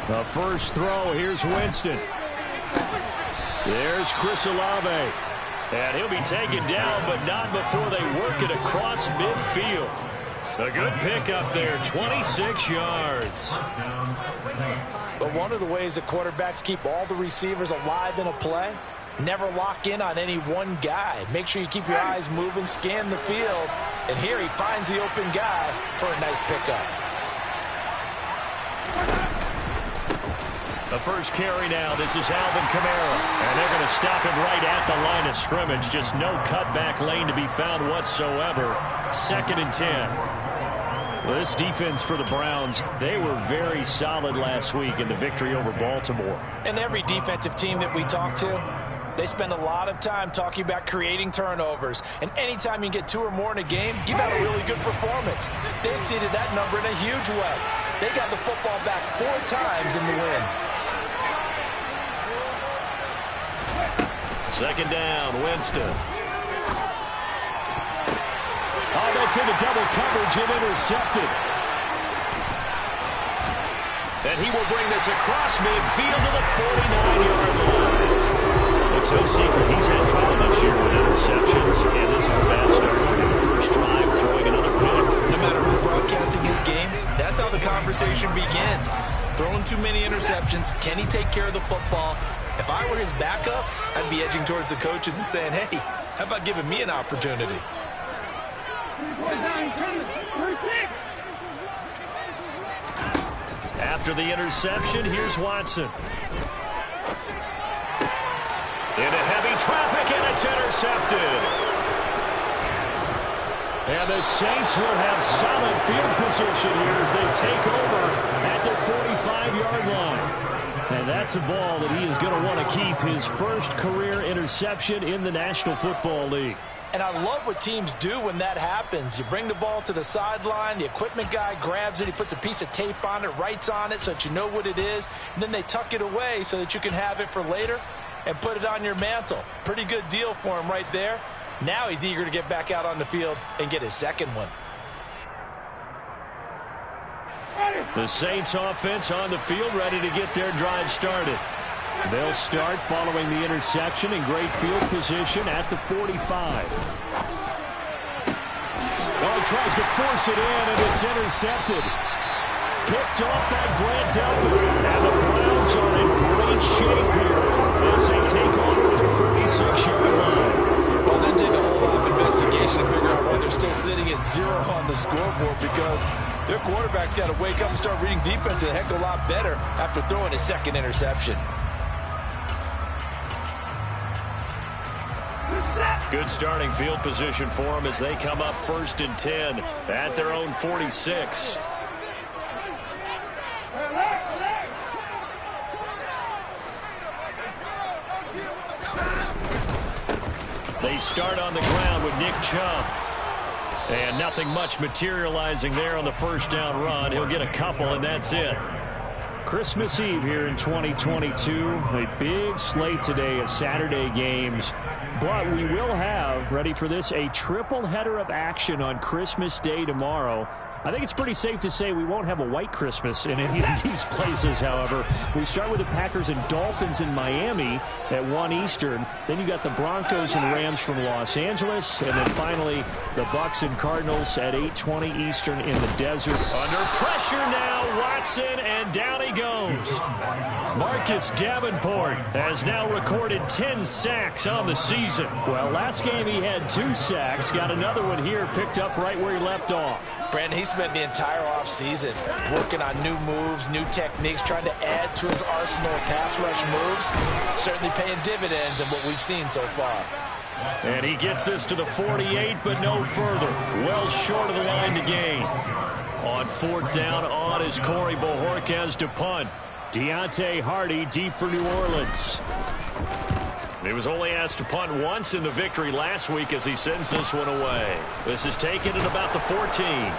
The first throw, here's Winston. There's Chris Olave. And he'll be taken down, but not before they work it across midfield. A good pickup there, 26 yards. But one of the ways that quarterbacks keep all the receivers alive in a play, never lock in on any one guy. Make sure you keep your eyes moving, scan the field. And here he finds the open guy for a nice pickup. The first carry now, this is Alvin Kamara. And they're going to stop him right at the line of scrimmage. Just no cutback lane to be found whatsoever. 2nd and 10. Well, this defense for the Browns, they were very solid last week in the victory over Baltimore. And every defensive team that we talk to, they spend a lot of time talking about creating turnovers. And anytime you get 2 or more in a game, you've had a really good performance. They exceeded that number in a huge way. They got the football back 4 times in the win. 2nd down, Winston. Oh, that's into double coverage and intercepted. And he will bring this across midfield to the 49-yard line. It's no secret he's had trouble this year with interceptions, and this is a bad start for him. First drive, throwing another pick. No matter who's broadcasting his game, that's how the conversation begins. Throwing too many interceptions, can he take care of the football? If I were his backup, I'd be edging towards the coaches and saying, hey, how about giving me an opportunity? After the interception, here's Watson. Into heavy traffic, and it's intercepted. And the Saints will have solid field position here as they take over at the 45-yard line. And that's a ball that he is going to want to keep, his first career interception in the National Football League. And I love what teams do when that happens. You bring the ball to the sideline, the equipment guy grabs it, he puts a piece of tape on it, writes on it so that you know what it is, and then they tuck it away so that you can have it for later and put it on your mantle. Pretty good deal for him right there. Now he's eager to get back out on the field and get his second one. The Saints offense on the field, ready to get their drive started. They'll start following the interception in great field position at the 45. Oh, he tries to force it in, and it's intercepted. Picked off by Grant Delpit. And the Browns are in great shape here as they take over at the 46-yard line. Well, that take a whole lot of investigation to figure out why they're still sitting at 0 on the scoreboard, because their quarterback's got to wake up and start reading defense a heck of a lot better after throwing his second interception. Good starting field position for them as they come up 1st and 10 at their own 46. They start on the ground with Nick Chubb. And nothing much materializing there on the first down run. He'll get a couple, and that's it. Christmas Eve here in 2022. A big slate today of Saturday games. But we will have, ready for this, a triple header of action on Christmas Day tomorrow. I think it's pretty safe to say we won't have a white Christmas in any of these places, however. We start with the Packers and Dolphins in Miami at 1 Eastern. Then you got the Broncos and Rams from Los Angeles. And then finally, the Bucs and Cardinals at 8:20 Eastern in the desert. Under pressure now, Watson, and down he goes. Marcus Davenport has now recorded 10 sacks on the season. Well, last game he had 2 sacks. Got another one here, picked up right where he left off. Brandon, he spent the entire offseason working on new moves, new techniques, trying to add to his arsenal of pass rush moves. Certainly paying dividends in what we've seen so far. And he gets this to the 48, but no further. Well short of the line to gain. On 4th down, on is Corey Bojorquez to punt. Deontay Hardy deep for New Orleans. He was only asked to punt once in the victory last week as he sends this one away. This is taken at about the 14.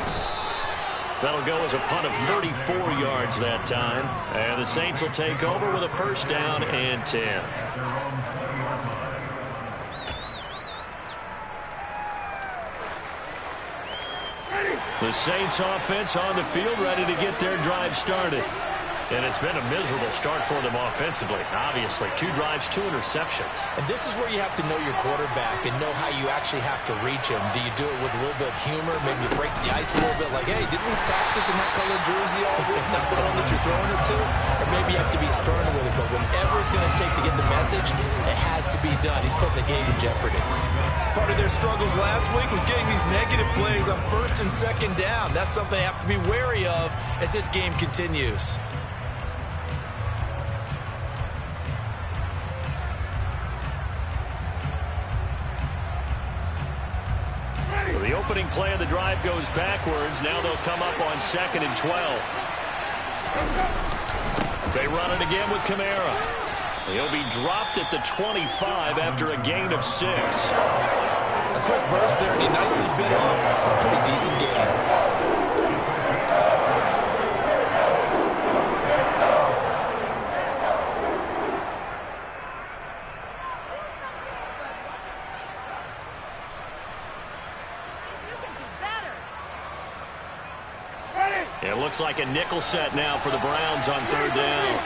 That'll go as a punt of 34 yards that time. And the Saints will take over with a first down and 10. The Saints offense on the field, ready to get their drive started. And it's been a miserable start for them offensively. Obviously, 2 drives, 2 interceptions. And this is where you have to know your quarterback and know how you actually have to reach him. Do you do it with a little bit of humor? Maybe you break the ice a little bit like, hey, didn't we practice in that color jersey all week? Not the one that you're throwing it to? Or maybe you have to be stern with it. But whatever it's going to take to get the message, it has to be done. He's putting the game in jeopardy. Part of their struggles last week was getting these negative plays on first and second down. That's something they have to be wary of as this game continues. The opening play of the drive goes backwards. Now they'll come up on 2nd and 12. They run it again with Kamara. He'll be dropped at the 25 after a gain of 6. A quick burst there, and he nicely bit off a pretty decent game. It looks like a nickel set now for the Browns on 3rd down.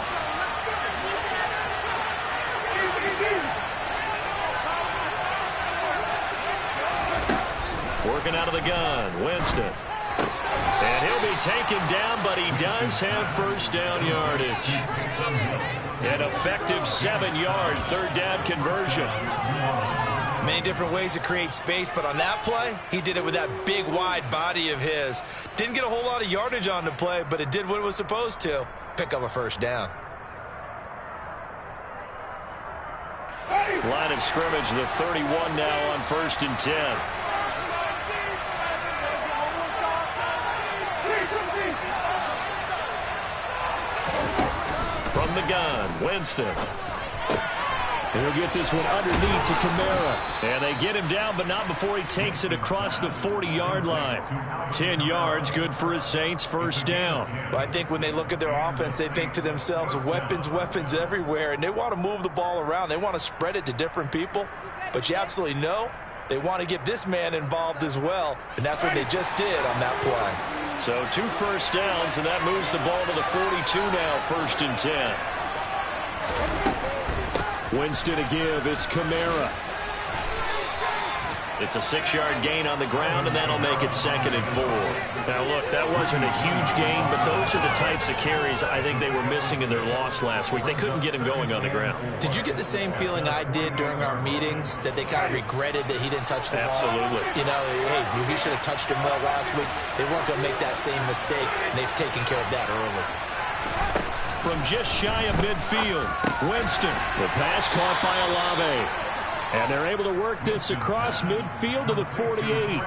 Working out of the gun, Winston. And he'll be taken down, but he does have first down yardage. An effective 7-yard 3rd down conversion. Many different ways to create space, but on that play, he did it with that big, wide body of his. Didn't get a whole lot of yardage on the play, but it did what it was supposed to. Pick up a first down. Line of scrimmage, the 31 now on 1st and 10. From the gun, Winston. He'll get this one underneath to Kamara. And they get him down, but not before he takes it across the 40-yard line. 10 yards, good for his Saints, first down. Well, I think when they look at their offense, they think to themselves, weapons, weapons everywhere, and they want to move the ball around. They want to spread it to different people. But you absolutely know they want to get this man involved as well, and that's what they just did on that play. So 2 first downs, and that moves the ball to the 42 now, 1st and 10. Winston to give. It's Kamara. It's a 6-yard gain on the ground, and that'll make it 2nd and 4. Now, look, that wasn't a huge gain, but those are the types of carries I think they were missing in their loss last week. They couldn't get him going on the ground. Did you get the same feeling I did during our meetings, that they kind of regretted that he didn't touch the ball? Absolutely. You know, hey, he should have touched him well last week. They weren't going to make that same mistake, and they've taken care of that early. From just shy of midfield, Winston. The pass caught by Olave. And they're able to work this across midfield to the 48.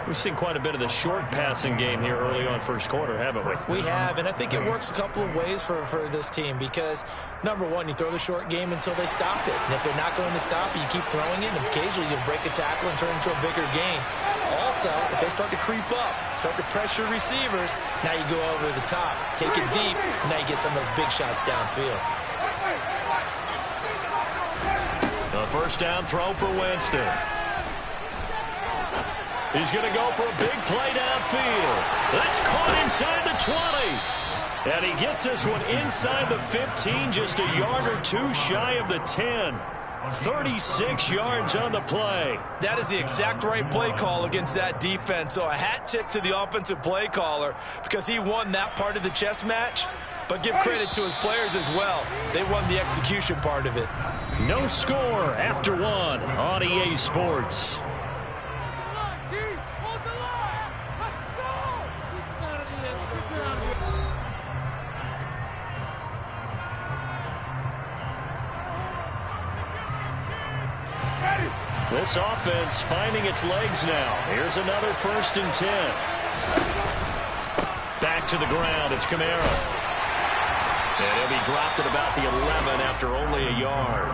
We've seen quite a bit of the short passing game here early on first quarter, haven't we? We have, and I think it works a couple of ways for this team because, number one, you throw the short game until they stop it. And if they're not going to stop it, you keep throwing it, and occasionally you'll break a tackle and turn it into a bigger gain. Also, if they start to creep up, start to pressure receivers, now you go over the top, take it deep, and now you get some of those big shots downfield. A first down throw for Winston. He's going to go for a big play downfield. That's caught inside the 20. And he gets this one inside the 15, just a yard or 2 shy of the 10. 36 yards on the play. That is the exact right play call against that defense. So a hat tip to the offensive play caller because he won that part of the chess match. But give credit to his players as well. They won the execution part of it. No score after 1 on EA Sports. This offense finding its legs now. Here's another 1st and 10. Back to the ground. It's Kamara. And he'll be dropped at about the 11 after only a yard.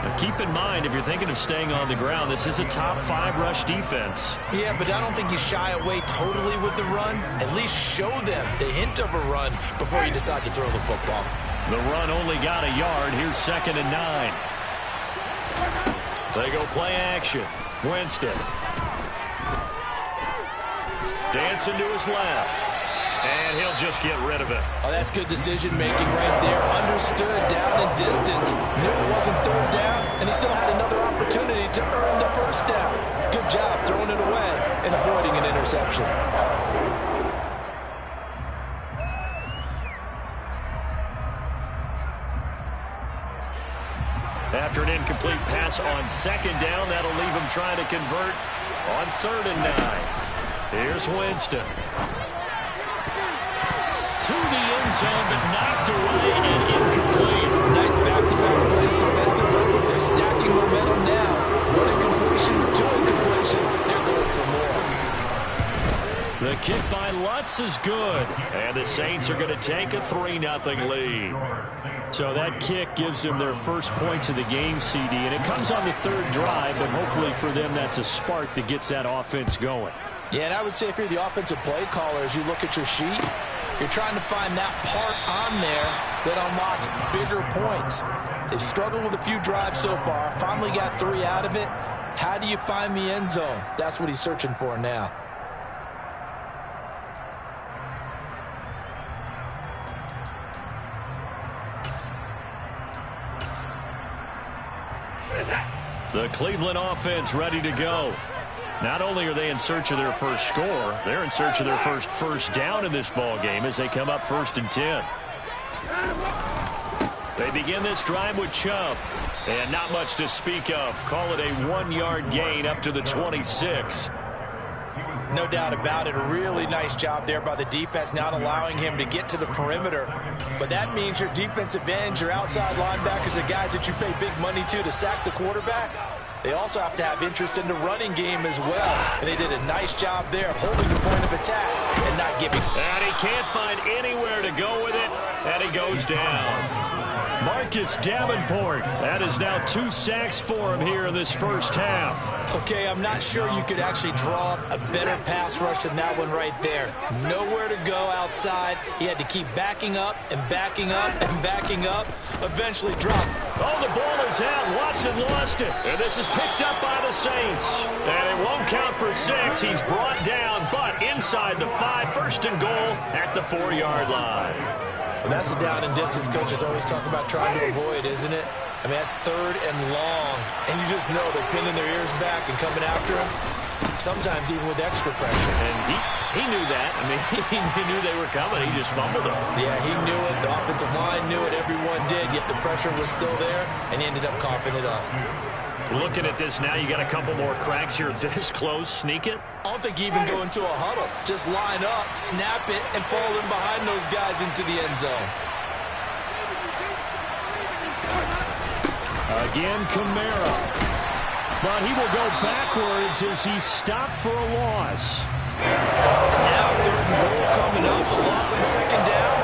Now keep in mind, if you're thinking of staying on the ground, this is a top 5 rush defense. Yeah, but I don't think you shy away totally with the run. At least show them the hint of a run before you decide to throw the football. The run only got a yard. Here's 2nd and 9. They go play action. Winston. Dancing to his left. And he'll just get rid of it. Oh, that's good decision-making right there. Understood down and distance. Knew it wasn't 3rd down, and he still had another opportunity to earn the 1st down. Good job throwing it away and avoiding an interception. After an incomplete pass on 2nd down, that'll leave him trying to convert on 3rd and 9. Here's Winston. To the end zone, but knocked away and incomplete. Nice back-to-back plays defensively. They're stacking momentum now. One incompletion, 2 incompletion. They're going for more. The kick by Lutz is good. And the Saints are going to take a 3-0 lead. So that kick gives them their first points of the game, CD. And it comes on the 3rd drive, but hopefully for them that's a spark that gets that offense going. Yeah, and I would say if you're the offensive play caller, as you look at your sheet, you're trying to find that part on there that unlocks bigger points. They've struggled with a few drives so far. Finally got 3 out of it. How do you find the end zone? That's what he's searching for now. The Cleveland offense ready to go. Not only are they in search of their first score, they're in search of their first down in this ball game as they come up 1st and 10. They begin this drive with Chubb, and not much to speak of. Call it a 1-yard gain up to the 26. No doubt about it. A really nice job there by the defense, not allowing him to get to the perimeter. But that means your defensive ends, your outside linebackers, the guys that you pay big money to sack the quarterback, they also have to have interest in the running game as well. And they did a nice job there of holding the point of attack and not giving. And he can't find anywhere to go with it, and he goes down. Marcus Davenport, that is now 2 sacks for him here in this first half. Okay, I'm not sure you could actually draw a better pass rush than that one right there. Nowhere to go outside. He had to keep backing up and backing up and backing up. Eventually dropped. Oh, the ball is out. Watson lost it. And this is picked up by the Saints. And it won't count for 6. He's brought down, but inside the 5. 1st and goal at the 4-yard line. Well, that's the down and distance coaches always talk about trying to avoid, isn't it? I mean, that's 3rd and long. And you just know they're pinning their ears back and coming after him, sometimes even with extra pressure. And he knew that. I mean, he knew they were coming. He just fumbled it. Yeah, he knew it. The offensive line knew it. Everyone did, yet the pressure was still there, and he ended up coughing it up. Looking at this now, you got a couple more cracks here this close. Sneak it. I don't think you even go into a huddle. Just line up, snap it, and fall in behind those guys into the end zone. Again, Kamara. But he will go backwards as he's stopped for a loss. Now 3rd and goal coming up. The loss on 2nd down.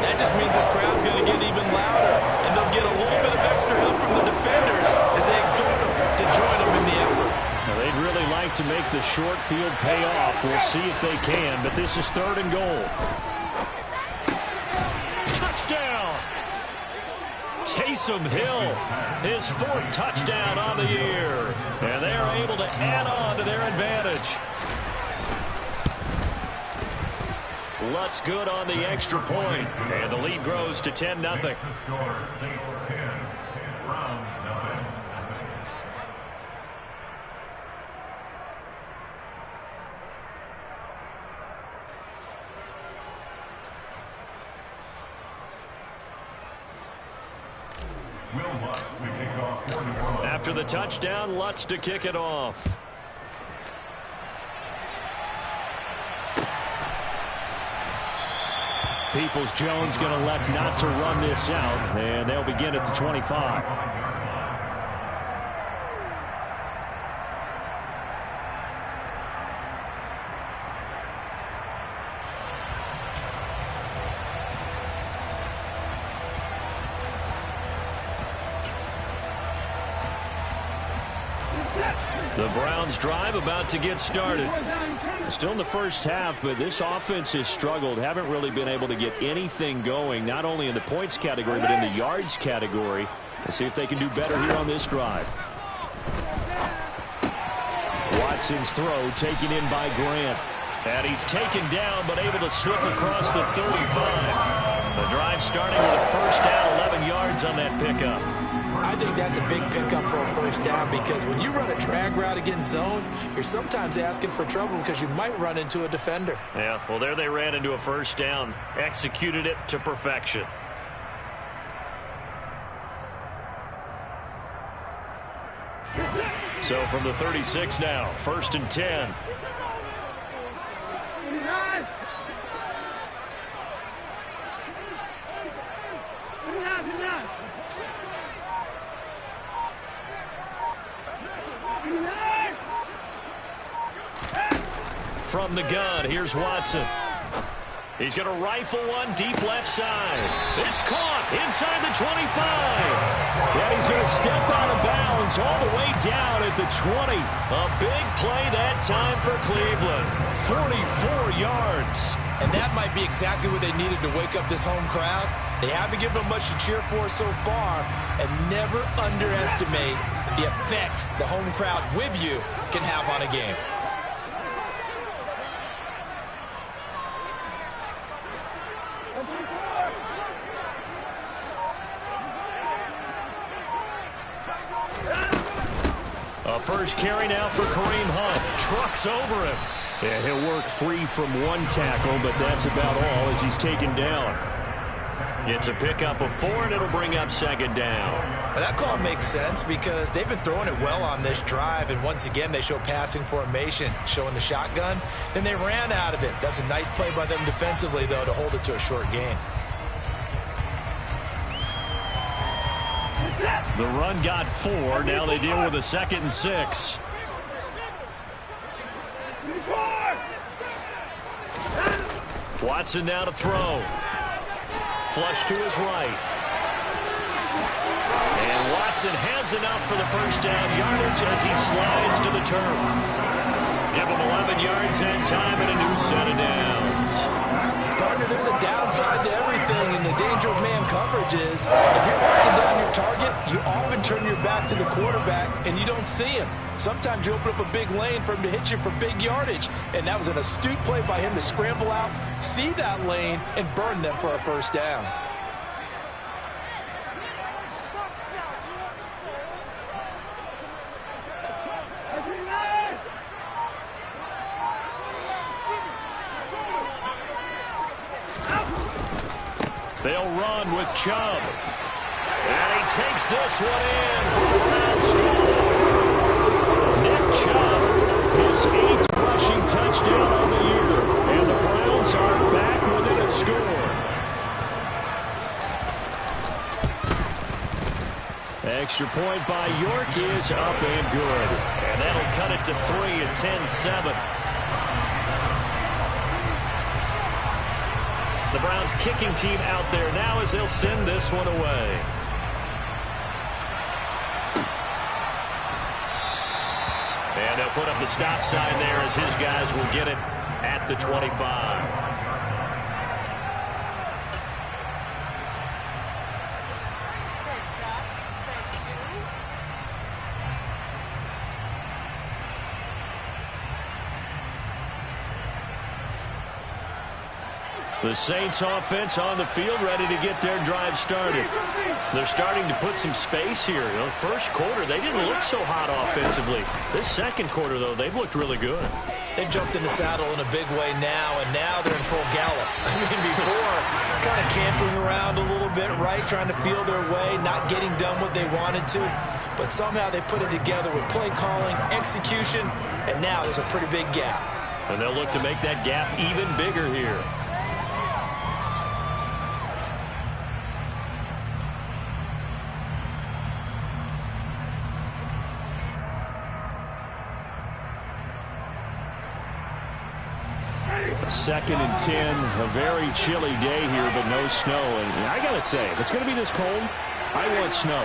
That just means this crowd's going to get even louder. And they'll get a little bit of extra help from the defenders as they exhort them to join them in the effort. Now, they'd really like to make the short field pay off. We'll see if they can, but this is 3rd and goal. Touchdown! Taysom Hill, his 4th touchdown on the year. And they are able to add on to their advantage. Lutz good on the extra point, and the lead grows to 10-0. After the touchdown, Lutz to kick it off. Peoples-Jones going to elect not to run this out, and they'll begin at the 25. The Browns drive about to get started. Still in the first half, but this offense has struggled. Haven't really been able to get anything going, not only in the points category, but in the yards category. We'll see if they can do better here on this drive. Watson's throw taken in by Grant. And he's taken down, but able to slip across the 35. The drive starting with a first down, 11 yards on that pickup. I think that's a big pickup for a first down because when you run a drag route against zone, you're sometimes asking for trouble because you might run into a defender. Yeah, well, there they ran into a first down. Executed it to perfection. So from the 36 now, 1st and 10. From the gun, here's Watson. He's going to rifle one deep left side. It's caught inside the 25. Yeah, he's going to step out of bounds all the way down at the 20. A big play that time for Cleveland. 44 yards. And that might be exactly what they needed to wake up this home crowd. They haven't given them much to cheer for so far. And never underestimate the effect the home crowd with you can have on a game. A first carry now for Kareem Hunt. Trucks over him. Yeah, he'll work free from one tackle, but that's about all as he's taken down. It's a pickup of 4, and it'll bring up 2nd down. Well, that call makes sense because they've been throwing it well on this drive, and once again they show passing formation, showing the shotgun. Then they ran out of it. That's a nice play by them defensively, though, to hold it to a short gain. The run got 4. Now they deal with a 2nd and 6. Watson now to throw. Flush to his right. And Watson has enough for the first down yardage as he slides to the turf. Give him 11 yards that time and a new set of downs. Partner, there's a downside to everything, and the danger of man coverage is if you're locking down your target, you often turn your back to the quarterback and you don't see him. Sometimes you open up a big lane for him to hit you for big yardage, and that was an astute play by him to scramble out, see that lane, and burn them for a first down. They'll run with Chubb. And he takes this one in for a Brown score. Nick Chubb, his 8th rushing touchdown on the year. And the Browns are back within a score. Extra point by York is up and good. And that'll cut it to 3 at 10-7. The Browns kicking team out there now as they'll send this one away. And they'll put up the stop sign there as his guys will get it at the 25. The Saints offense on the field ready to get their drive started. They're starting to put some space here. You know, first quarter, they didn't look so hot offensively. This second quarter, though, they've looked really good. They jumped in the saddle in a big way now, and now they're in full gallop. I mean, before, kind of cantering around a little bit, right, trying to feel their way, not getting done what they wanted to. But somehow they put it together with play calling, execution, and now there's a pretty big gap. And they'll look to make that gap even bigger here. Second and 10, a very chilly day here, but no snow. And I got to say, if it's going to be this cold, I want snow.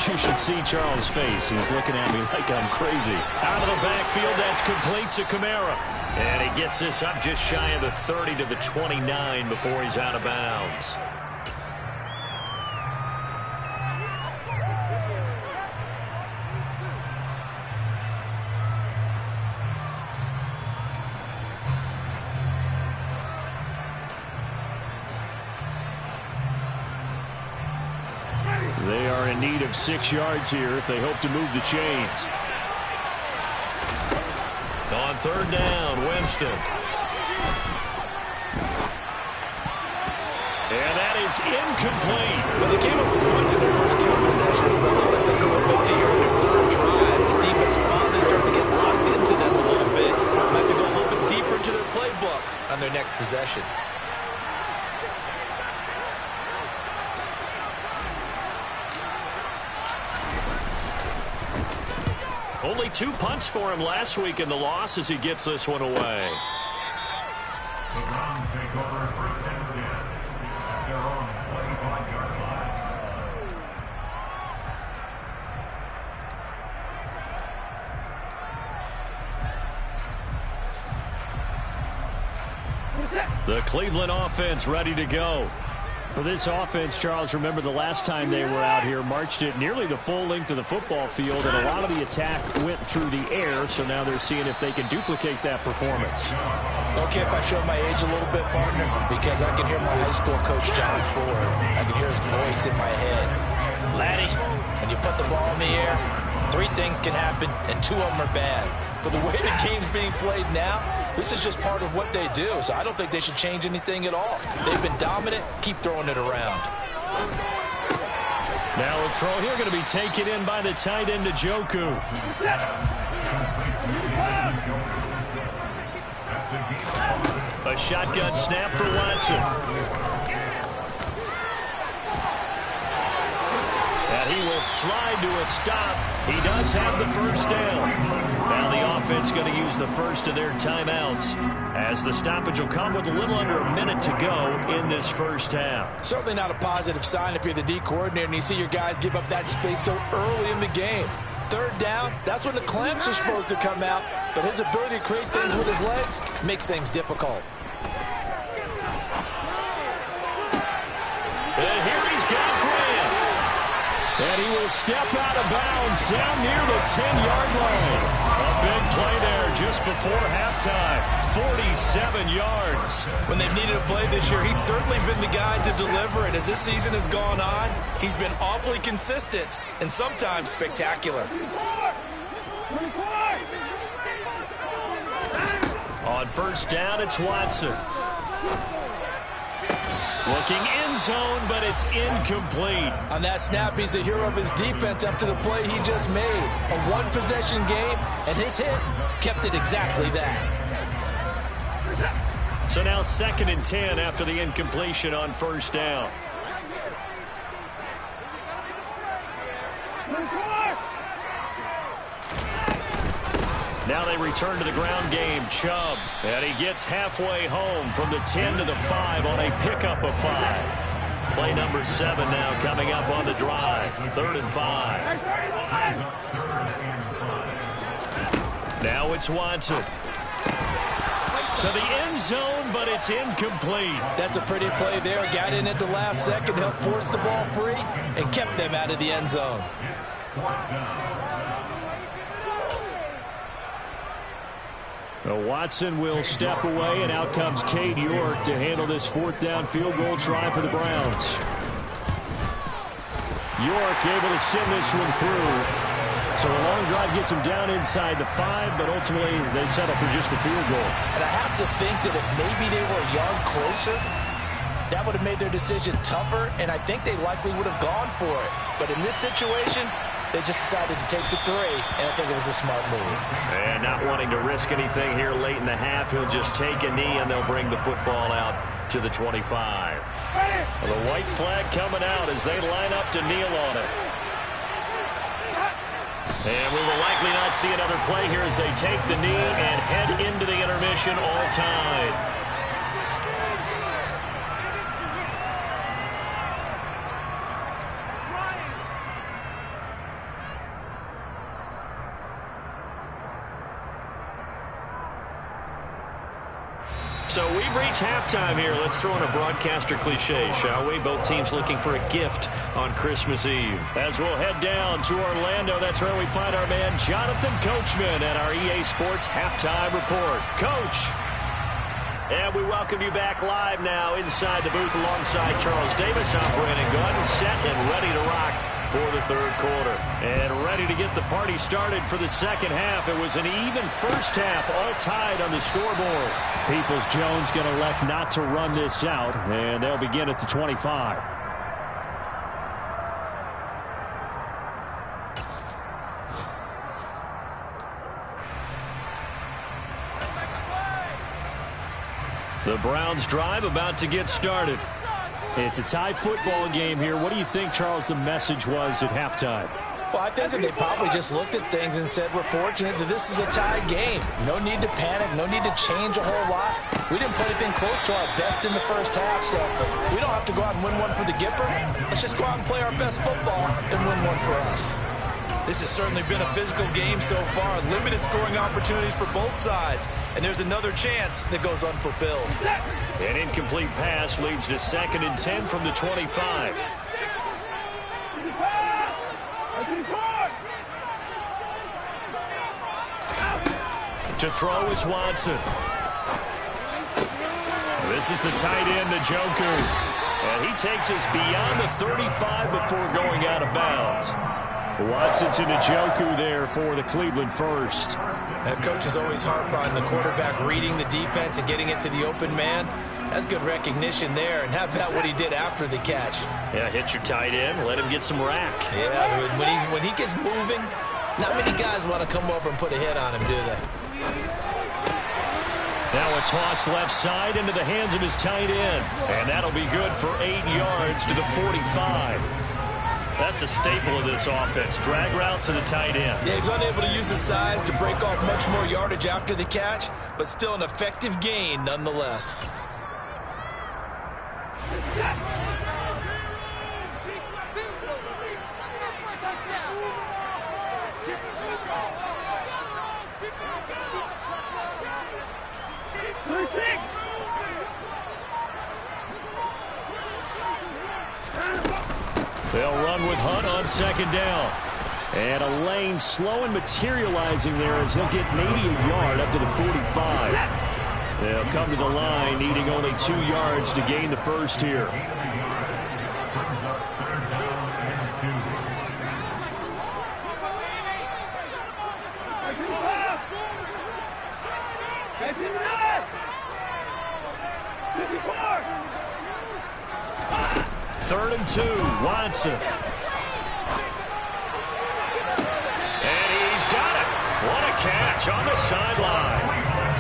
You should see Charles' face. He's looking at me like I'm crazy. Out of the backfield, that's complete to Kamara. And he gets this up just shy of the 30 to the 29 before he's out of bounds. They are in need of 6 yards here if they hope to move the chains. On third down, Winston. And that is incomplete. Well, they came up with points in their first 2 possessions, but it looks like they'll go up empty here in their third drive. The defense finally starting to get locked into them a little bit. Might have to go a little bit deeper into their playbook on their next possession. Only 2 punts for him last week in the loss as he gets this one away. The Browns take over first and 10 at their own 25-yard line. The Cleveland offense ready to go. For this offense, Charles, remember the last time they were out here, marched it nearly the full length of the football field, and a lot of the attack went through the air, so now they're seeing if they can duplicate that performance. Okay, if I show my age a little bit, partner, because I can hear my high school coach, John Ford. I can hear his voice in my head. Laddie, when you put the ball in the air, 3 things can happen, and 2 of them are bad. But the way the game's being played now, this is just part of what they do. So I don't think they should change anything at all. They've been dominant. Keep throwing it around. Now a throw here going to be taken in by the tight end, Njoku. A shotgun snap for Watson. And he will slide to a stop. He does have the first down. Now the offense going to use the first of their timeouts, as the stoppage will come with a little under a minute to go in this first half. Certainly not a positive sign if you're the D coordinator and you see your guys give up that space so early in the game. Third down, that's when the clamps are supposed to come out, but his ability to create things with his legs makes things difficult. And here he's got Graham. And he will step out of bounds down near the 10-yard line. A big play there just before halftime. 47 yards. When they've needed a play this year, he's certainly been the guy to deliver it. As this season has gone on, he's been awfully consistent and sometimes spectacular. On first down, it's Watson. Looking end zone, but it's incomplete. On that snap, he's the hero of his defense up to the play he just made. A one-possession game, and his hit kept it exactly that. So now 2nd and 10 after the incompletion on first down. Now they return to the ground game. Chubb, and he gets halfway home from the 10 to the 5 on a pickup of 5. Play number 7 now coming up on the drive. 3rd and 5. Now it's Watson. To the end zone, but it's incomplete. That's a pretty play there. Got in at the last second, helped force the ball free, and kept them out of the end zone. Watson will step away, and out comes Cade York to handle this 4th down field goal try for the Browns. York able to send this one through. So a long drive gets him down inside the 5, but ultimately they settle for just the field goal. And I have to think that if maybe they were a yard closer, that would have made their decision tougher, and I think they likely would have gone for it. But in this situation, they just decided to take the 3, and I think it was a smart move. And not wanting to risk anything here late in the half, he'll just take a knee, and they'll bring the football out to the 25. Well, the white flag coming out as they line up to kneel on it. And we will likely not see another play here as they take the knee and head into the intermission all tied. So we've reached halftime here. Let's throw in a broadcaster cliche, shall we? Both teams looking for a gift on Christmas Eve. As we'll head down to Orlando, that's where we find our man Jonathan Coachman at our EA Sports Halftime Report. Coach. And we welcome you back live now inside the booth alongside Charles Davis. I'm Brandon Gaudin, set and ready to rock for the third quarter. And ready to get the party started for the second half. It was an even first half, all tied on the scoreboard. Peoples-Jones going to elect not to run this out, and they'll begin at the 25. The Browns drive about to get started. It's a tie football game here. What do you think, Charles, the message was at halftime? Well, I think that they probably just looked at things and said, we're fortunate that this is a tie game. No need to panic. No need to change a whole lot. We didn't put anything close to our best in the first half, so we don't have to go out and win one for the Gipper. Let's just go out and play our best football and win one for us. This has certainly been a physical game so far. Limited scoring opportunities for both sides. And there's another chance that goes unfulfilled. An incomplete pass leads to 2nd and 10 from the 25. To throw is Watson. This is the tight end, Njoku. And he takes us beyond the 35 before going out of bounds. Watson to Njoku there for the Cleveland first. That coach is always harp on the quarterback reading the defense and getting it to the open man. That's good recognition there. And how about what he did after the catch? Yeah, hit your tight end, let him get some rack. Yeah, when he gets moving, not many guys want to come over and put a hit on him, do they? Now a toss left side into the hands of his tight end. And that'll be good for 8 yards to the 45. That's a staple of this offense. Drag route to the tight end. Yeah, he's unable to use his size to break off much more yardage after the catch, but still an effective gain nonetheless. They'll run with Hunt on 2nd down. And a lane slow and materializing there as he'll get maybe a yard up to the 45. They'll come to the line needing only 2 yards to gain the first here. Third and 2, Watson. And he's got it. What a catch on the sideline.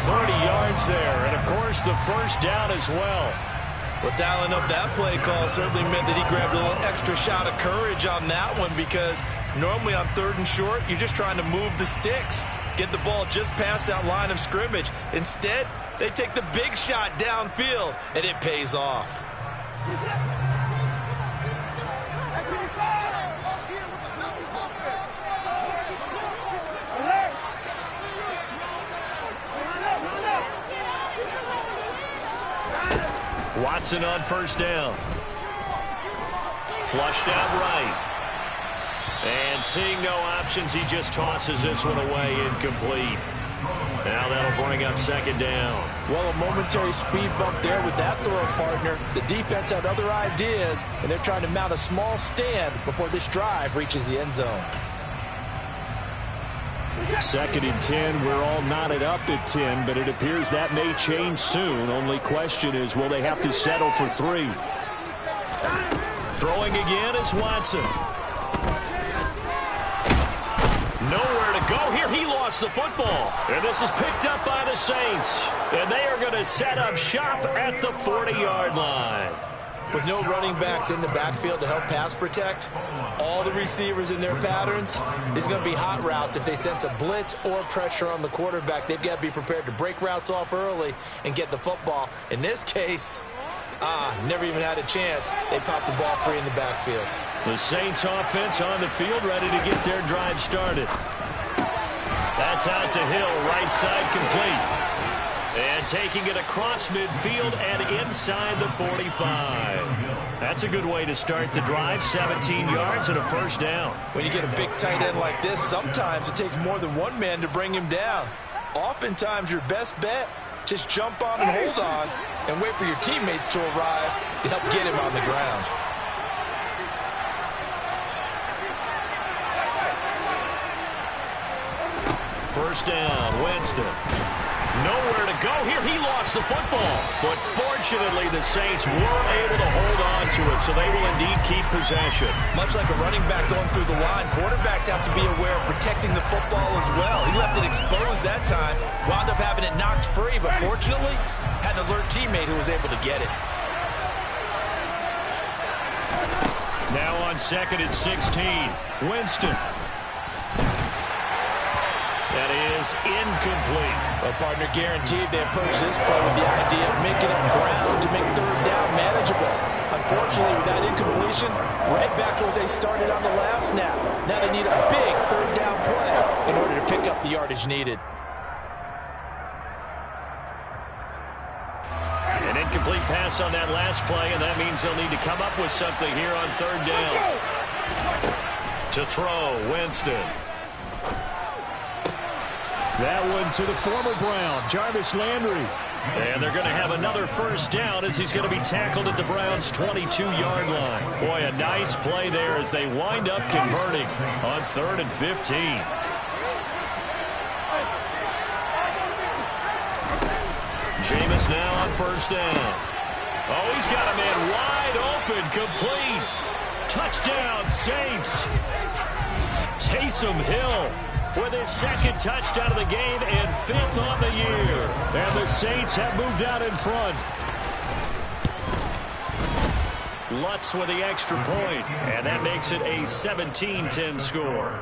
30 yards there, and of course the first down as well. Well, dialing up that play call certainly meant that he grabbed a little extra shot of courage on that one, because normally on 3rd and short, you're just trying to move the sticks, get the ball just past that line of scrimmage. Instead, they take the big shot downfield, and it pays off. Watson on first down. Flushed out right. And seeing no options, he just tosses this one away, incomplete. Now that'll bring up 2nd down. Well, a momentary speed bump there with that throw partner. The defense had other ideas, and they're trying to mount a small stand before this drive reaches the end zone. 2nd and 10. We're all knotted up at 10, but it appears that may change soon. Only question is, will they have to settle for 3? Throwing again is Watson. Nowhere to go here. He lost the football. And this is picked up by the Saints. And they are going to set up shop at the 40-yard line. With no running backs in the backfield to help pass protect, all the receivers in their patterns, it's going to be hot routes. If they sense a blitz or pressure on the quarterback, they've got to be prepared to break routes off early and get the football. In this case, never even had a chance. They popped the ball free in the backfield. The Saints offense on the field, ready to get their drive started. That's out to Hill, right side complete. And taking it across midfield and inside the 45. That's a good way to start the drive. 17 yards and a first down. When you get a big tight end like this, sometimes it takes more than one man to bring him down. Oftentimes, your best bet, just jump on and hold on and wait for your teammates to arrive to help get him on the ground. First down, Winston. Nowhere to go here. He lost the football. But fortunately, the Saints were able to hold on to it, so they will indeed keep possession. Much like a running back going through the line, quarterbacks have to be aware of protecting the football as well. He left it exposed that time, wound up having it knocked free, but fortunately, had an alert teammate who was able to get it. Now on 2nd and 16, Winston. That is incomplete. Well, partner, guaranteed they approach this play with the idea of making it ground to make third down manageable. Unfortunately, with that incompletion, right back to where they started on the last snap. Now they need a big third down play in order to pick up the yardage needed. An incomplete pass on that last play, and that means they'll need to come up with something here on third down. To throw, Winston. That one to the former Brown, Jarvis Landry. And they're going to have another first down as he's going to be tackled at the Browns' 22-yard line. Boy, a nice play there as they wind up converting on 3rd and 15. Jameis now on first down. Oh, he's got a man wide open, complete. Touchdown, Saints. Taysom Hill with his 2nd touchdown of the game and 5th on the year. And the Saints have moved out in front. Lutz with the extra point, and that makes it a 17-10 score.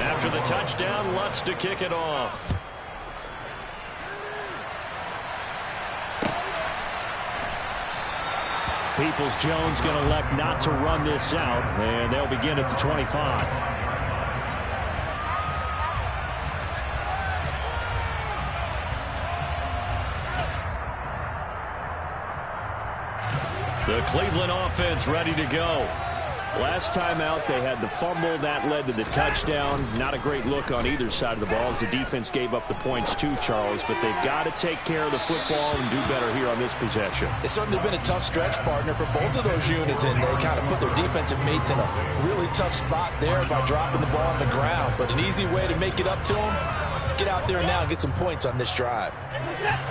After the touchdown, Lutz to kick it off. Peoples-Jones going to elect not to run this out, and they'll begin at the 25. The Cleveland offense ready to go. Last time out, they had the fumble. That led to the touchdown. Not a great look on either side of the ball as the defense gave up the points too, Charles. But they've got to take care of the football and do better here on this possession. It's certainly been a tough stretch, partner, for both of those units, and they kind of put their defensive mates in a really tough spot there by dropping the ball on the ground. But an easy way to make it up to them, get out there now and get some points on this drive.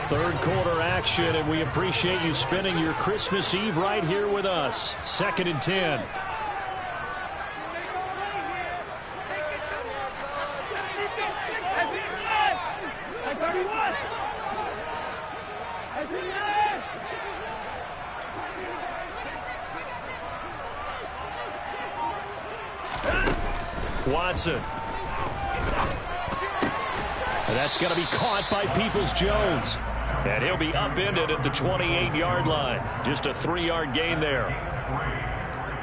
Third quarter action, and we appreciate you spending your Christmas Eve right here with us. 2nd and 10. Watson. And that's going to be caught by Peoples-Jones. And he'll be upended at the 28-yard line. Just a 3-yard gain there.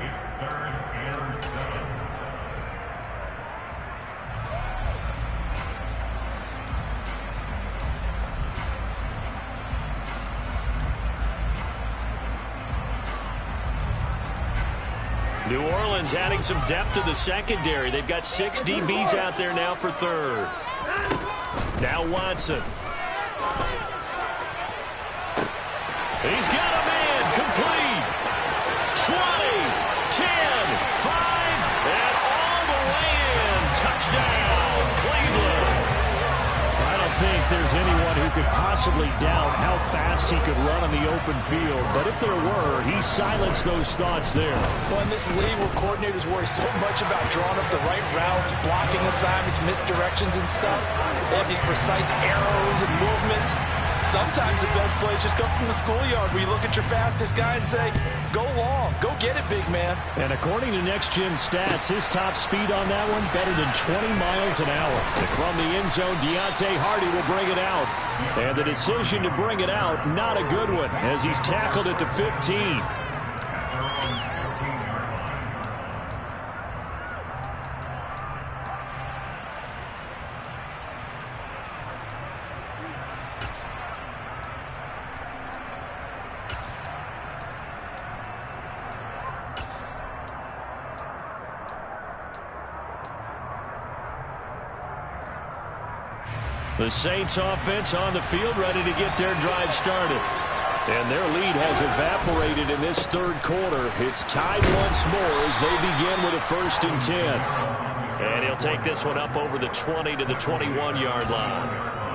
It's 3rd and 7. New Orleans adding some depth to the secondary. They've got 6 DBs out there now for third. Now Watson. He's got a man complete. 20, 10, 5, and all the way in. Touchdown, Cleveland. I don't think there's anyone who could possibly doubt how fast he could run on the open field. But if there were, he silenced those thoughts there. Well, in this league where coordinators worry so much about drawing up the right routes, blocking assignments, misdirections and stuff, they have these precise arrows and movements. Sometimes the best plays just come from the schoolyard where you look at your fastest guy and say, go long, go get it, big man. And according to Next Gen Stats, his top speed on that one better than 20 miles an hour. And from the end zone, Deontay Hardy will bring it out. And the decision to bring it out, not a good one, as he's tackled at the 15. The Saints offense on the field, ready to get their drive started. And their lead has evaporated in this third quarter. It's tied once more as they begin with a 1st and 10. And he'll take this one up over the 20 to the 21-yard line.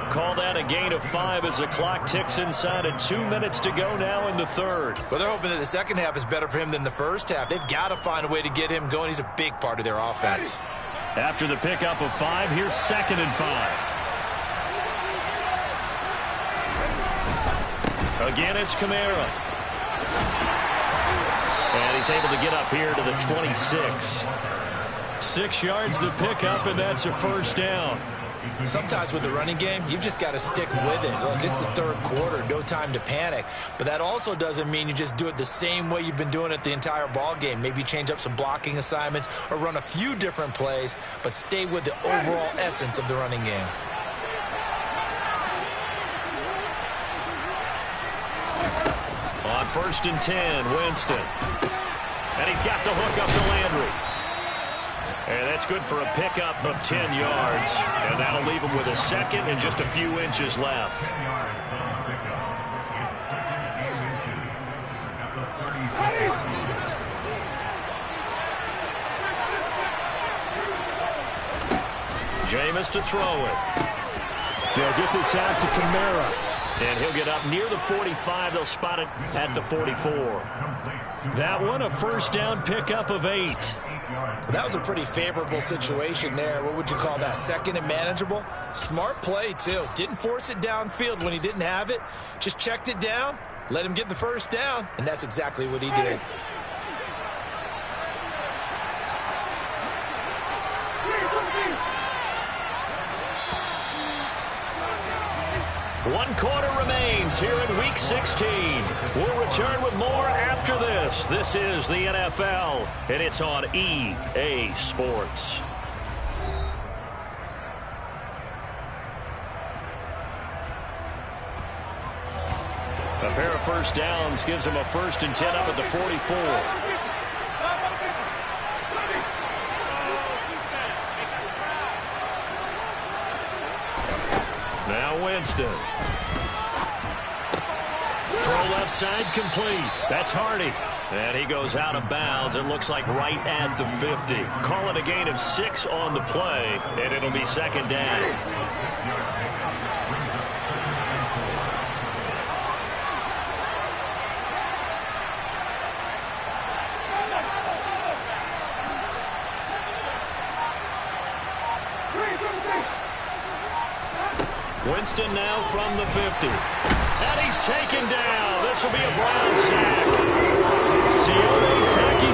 Call that a gain of 5 as the clock ticks inside of 2 minutes to go now in the third. Well, they're hoping that the second half is better for him than the first half. They've got to find a way to get him going. He's a big part of their offense. After the pickup of 5, here's 2nd and 5. Again, it's Kamara. And he's able to get up here to the 26. 6 yards the pickup, and that's a 1st down. Sometimes with the running game, you've just got to stick with it. Look, it's the third quarter, no time to panic. But that also doesn't mean you just do it the same way you've been doing it the entire ball game. Maybe change up some blocking assignments or run a few different plays, but stay with the overall essence of the running game. On 1st and 10, Winston. And he's got the hook up to Landry. And that's good for a pickup of 10 yards. And that'll leave him with a 2nd and just a few inches left. 10 yards on the pickup. It's 2nd and 8 inches at the 36. Jameis to throw it. They'll get this out to Kamara. And he'll get up near the 45. They'll spot it at the 44. That one, a 1st down pickup of 8. That was a pretty favorable situation there. What would you call that? 2nd and manageable? Smart play, too. Didn't force it downfield when he didn't have it. Just checked it down, let him get the 1st down, and that's exactly what he did. One quarter remains here in Week 16. We'll return with more after this. This is the NFL, and it's on EA Sports. A pair of 1st downs gives him a 1st and 10 up at the 44. Now Winston. Throw left side complete. That's Hardy. And he goes out of bounds. It looks like right at the 50. Call it a gain of 6 on the play, and it'll be 2nd down. Winston now from the 50. And he's taken down. This will be a Brown sack. Sione Taki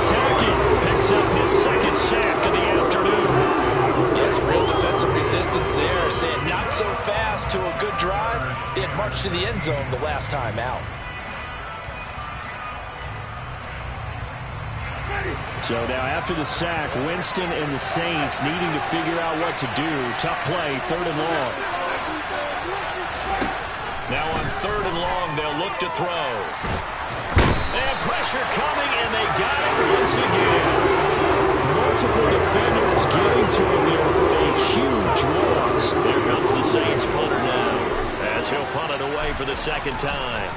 picks up his 2nd sack of the afternoon. Yes, real defensive resistance there. Saying not so fast to a good drive. They had marched to the end zone the last time out. So now after the sack, Winston and the Saints needing to figure out what to do. Tough play, 3rd and long. Now on 3rd and long, they'll look to throw. And pressure coming, and they got it once again. Multiple defenders getting to him there for a huge loss. Here comes the Saints punter now, as he'll punt it away for the 2nd time.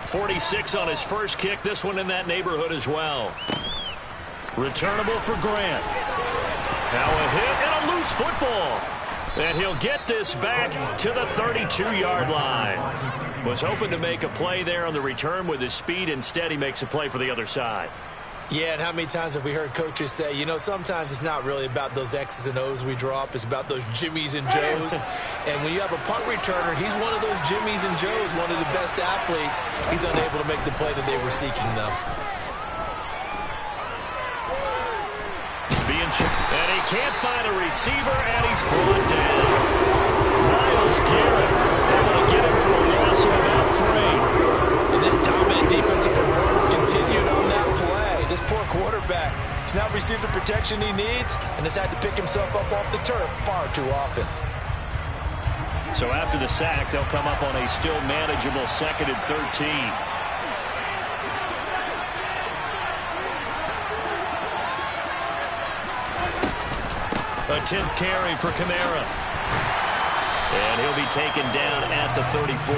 46 on his first kick, this one in that neighborhood as well. Returnable for Grant. Now a hit and a loose football. And he'll get this back to the 32-yard line. Was hoping to make a play there on the return with his speed. Instead, he makes a play for the other side. Yeah, and how many times have we heard coaches say, you know, sometimes it's not really about those X's and O's we draw up. It's about those Jimmies and Joes. And when you have a punt returner, he's one of those Jimmies and Joes, one of the best athletes. He's unable to make the play that they were seeking, though. And he can't find a receiver, and he's brought down. Myles Garrett able to get him for a loss of about 3. And this dominant defensive performance continued on that play. This poor quarterback has not received the protection he needs and has had to pick himself up off the turf far too often. So after the sack, they'll come up on a still manageable 2nd and 13. A 10th carry for Kamara. And he'll be taken down at the 34.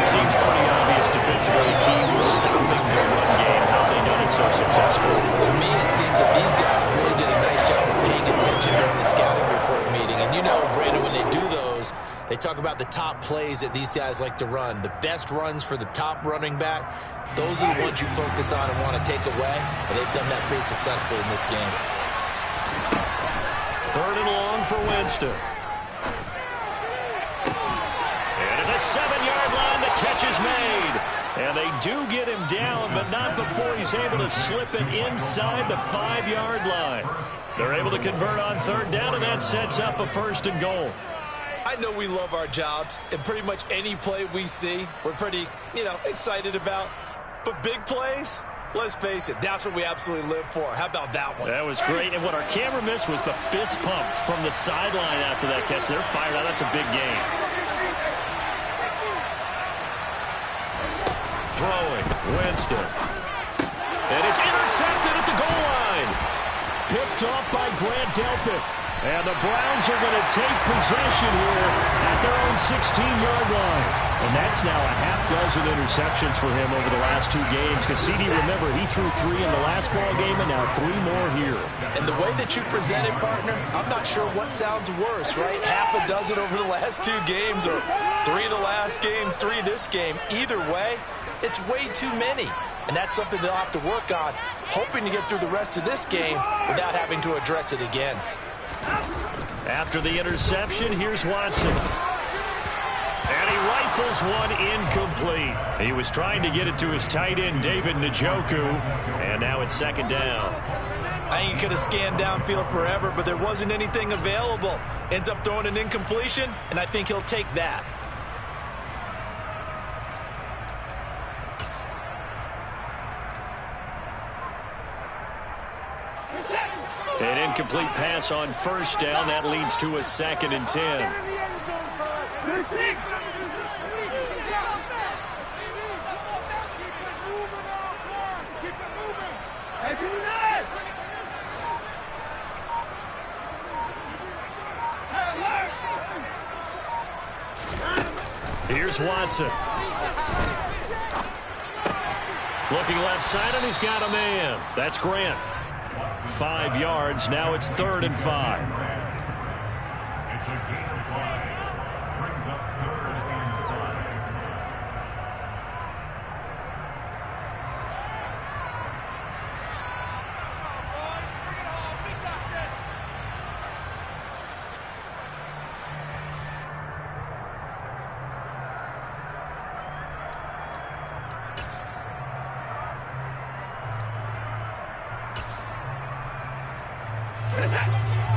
Seems pretty obvious defensively key was stopping the run game. How have they done it so successfully? To me, it seems that these guys really did a nice job of paying attention during the scouting report meeting. And you know, Brandon, when they do those, they talk about the top plays that these guys like to run. The best runs for the top running back, those are the ones you focus on and want to take away. And they've done that pretty successfully in this game. 3rd and long for Winston. And at the 7-yard line, the catch is made. And they do get him down, but not before he's able to slip it inside the 5-yard line. They're able to convert on 3rd down, and that sets up a 1st and goal. I know we love our jobs, and pretty much any play we see, we're pretty, excited about. But big plays, let's face it, that's what we absolutely live for. How about that one? That was great, and what our camera missed was the fist pump from the sideline after that catch. They're fired out. That's a big game. Throwing, Winston. And it's intercepted at the goal line. Picked off by Grant Delpit. And the Browns are going to take possession here at their own 16-yard line. And that's now a half-dozen interceptions for him over the last 2 games. Because CD, remember, he threw 3 in the last ball game and now 3 more here. And the way that you present it, partner, I'm not sure what sounds worse, right? Half a dozen over the last 2 games or 3 the last game, 3 this game. Either way, it's way too many. And that's something they'll have to work on, hoping to get through the rest of this game without having to address it again. After the interception, here's Watson. And he rifles one incomplete. He was trying to get it to his tight end, David Njoku. And now it's 2nd down. I think he could have scanned downfield forever, but there wasn't anything available. Ends up throwing an incompletion, and I think he'll take that. An incomplete pass on 1st down. That leads to a 2nd and 10. Here's Watson. Looking left side, and he's got a man. That's Grant. 5 yards. Now it's 3rd and 5. It's a gain of 5. Brings up 3rd and 5.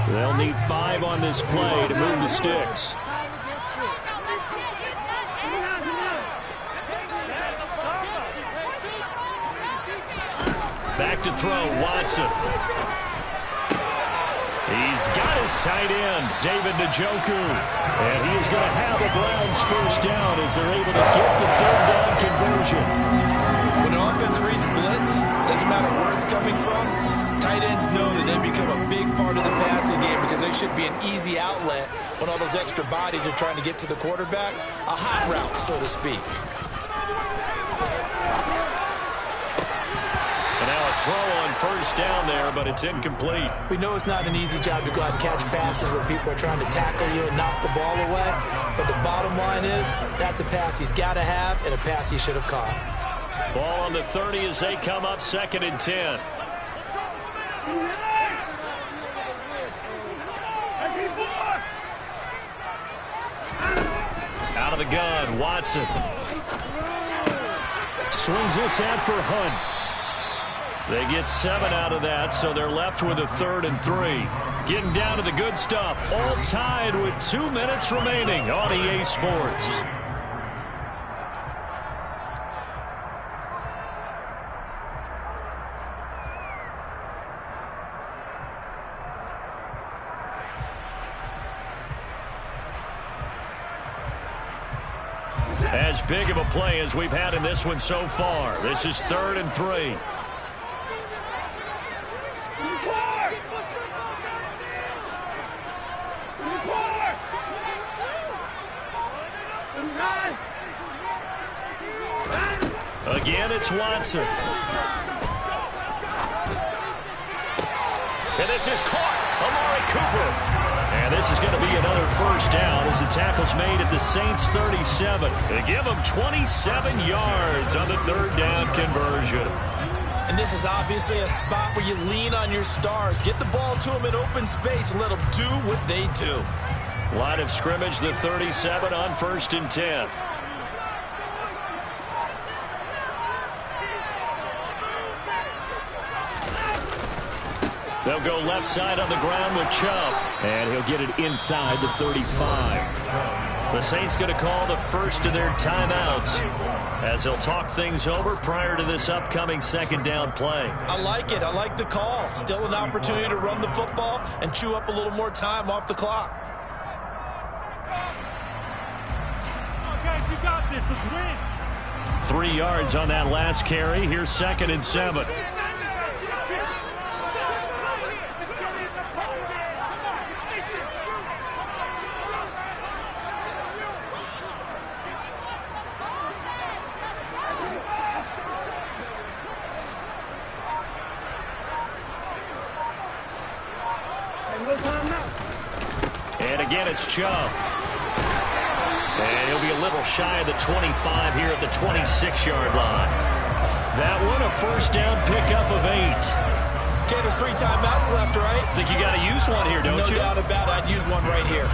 They'll need 5 on this play to move the sticks. Back to throw, Watson. He's got his tight end, David Njoku. And he is going to have a Browns 1st down as they're able to get the 3rd down conversion. When an offense reads blitz, doesn't matter where it's coming from, tight ends know that they become a big part of the passing game because they should be an easy outlet when all those extra bodies are trying to get to the quarterback. A hot route, so to speak. And now a throw on 1st down there, but it's incomplete. We know it's not an easy job to go out and catch passes where people are trying to tackle you and knock the ball away. But the bottom line is, that's a pass he's got to have and a pass he should have caught. Ball on the 30 as they come up 2nd and 10. Out of the gun, Watson. Swings this out for Hunt. They get 7 out of that, so they're left with a 3rd and 3. Getting down to the good stuff. All tied with 2 minutes remaining on EA Sports. As big of a play as we've had in this one so far. This is 3rd and 3. again, it's Watson. And this is caught. Amari Cooper. And this is going to be another first down as the tackle's made at the Saints' 37. They give them 27 yards on the third down conversion. And this is obviously a spot where you lean on your stars. Get the ball to them in open space and let them do what they do. Line of scrimmage, the 37 on 1st and 10. They'll go left side on the ground with Chubb. And he'll get it inside the 35. The Saints going to call the first of their timeouts as they'll talk things over prior to this upcoming second down play. I like it. I like the call. Still an opportunity to run the football and chew up a little more time off the clock. Guys, you got this. Let's win. 3 yards on that last carry. Here's 2nd and 7. And again, it's Chubb. And he'll be a little shy of the 25 here at the 26-yard line. That one, a first down pickup of 8. Okay, there's 3 timeouts left, right? I think you got to use one here, don't you? No doubt about it. I'd use one right here.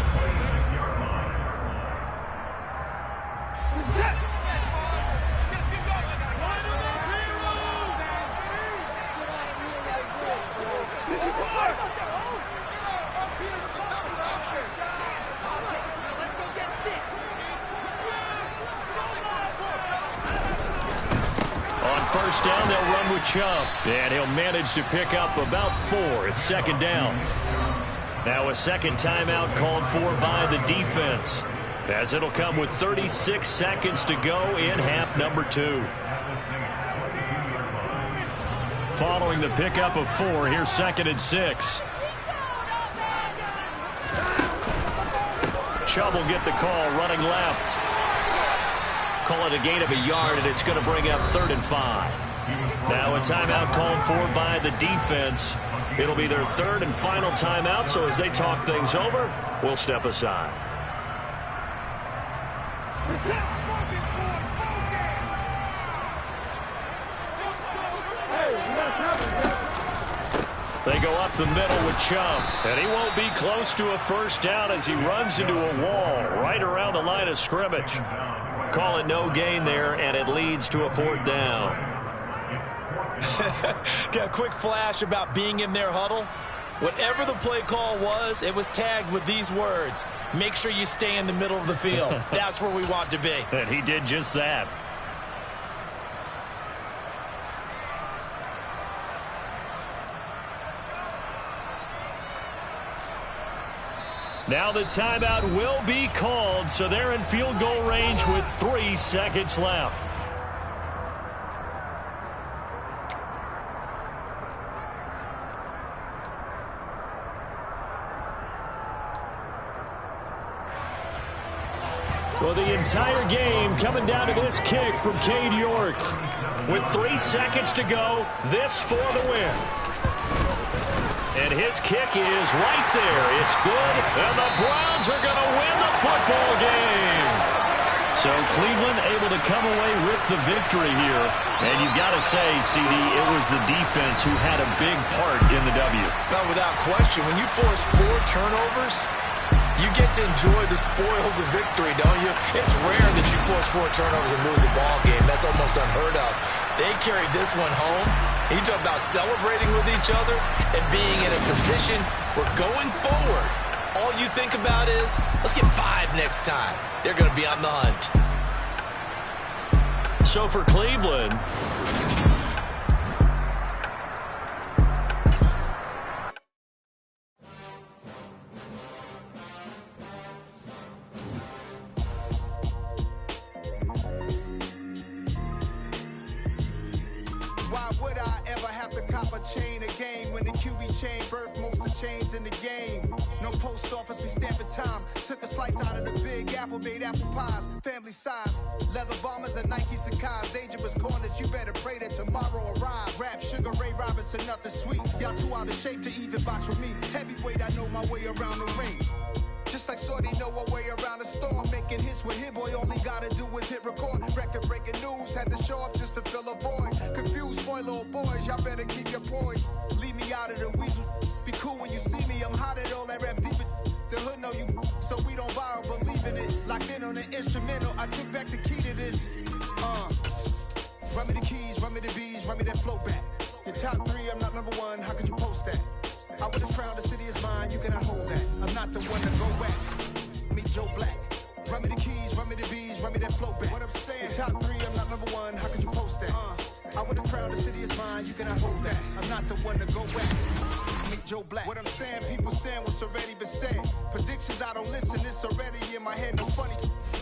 First down, they'll run with Chubb. And he'll manage to pick up about 4. It's 2nd down. Now a second timeout called for by the defense, as it'll come with 36 seconds to go in half number 2. Following the pickup of 4, here's 2nd and 6. Chubb will get the call running left. Call it a gain of a yard, and it's going to bring up 3rd and 5. Now a timeout called for by the defense. It'll be their 3rd and final timeout, so as they talk things over, we'll step aside. They go up the middle with Chubb, and he won't be close to a first down as he runs into a wall right around the line of scrimmage. Call it no gain there, and it leads to a 4th down. Got a quick flash about being in their huddle. Whatever the play call was, it was tagged with these words: make sure you stay in the middle of the field. That's where we want to be. And he did just that. Now the timeout will be called, so they're in field goal range with 3 seconds left. Well, the entire game coming down to this kick from Cade York. With 3 seconds to go, this for the win. And his kick is right there. It's good, and the Browns are going to win the football game. So Cleveland able to come away with the victory here. And you've got to say, CD, it was the defense who had a big part in the W. Well, without question, when you force 4 turnovers, you get to enjoy the spoils of victory, don't you? It's rare that you force 4 turnovers and lose a ball game. That's almost unheard of. They carried this one home. You talk about celebrating with each other and being in a position where going forward, all you think about is, let's get 5 next time. They're going to be on the hunt. So for Cleveland, why would I ever have to cop a chain a game when the QB chain birthed most of the chains in the game? No post office, we stamping time. Took a Slice out of the big apple, made apple pies, family size. Leather bombers and Nike Sacai's. Dangerous corners, you better pray that tomorrow arrive. Rap, Sugar Ray Robinson, nothing sweet. Y'all too out of shape to even box with me. Heavyweight, I know my way around the ring. Just like Shorty know her way around the storm. Making hits with Hit Boy, all he gotta do is hit record. Record-breaking news, had to show up just to fill a void. Confused, spoiled little boys, y'all better keep your poise. Leave me out of the weasel. Be cool when you see me, I'm hot at all that rap deep. The hood know you, so we don't borrow, believe in it. Locked in on the instrumental, I took back the key to this. Run me the keys, run me the bees, run me that flow back. Your top 3, I'm not number 1, how could you post that? I would have crowned, the city is mine, you cannot hold that. I'm not the one to go back. Meet Joe Black. Run me the keys, run me the bees, run me that flow back. What I'm saying, your top 3, I'm not number 1, how could you post that? I would have crowned, the city is mine, you cannot hold that. I'm not the one to go back. Meet Joe Black. What I'm saying, people saying what's already been said. Predictions, I don't listen, it's already in my head, no funny.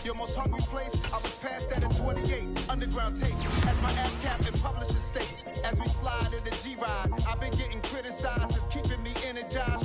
Your most hungry place, I was past that at 28. Underground tape, as my ass captain publishes states. As we slide in the G-Ride, I've been getting criticized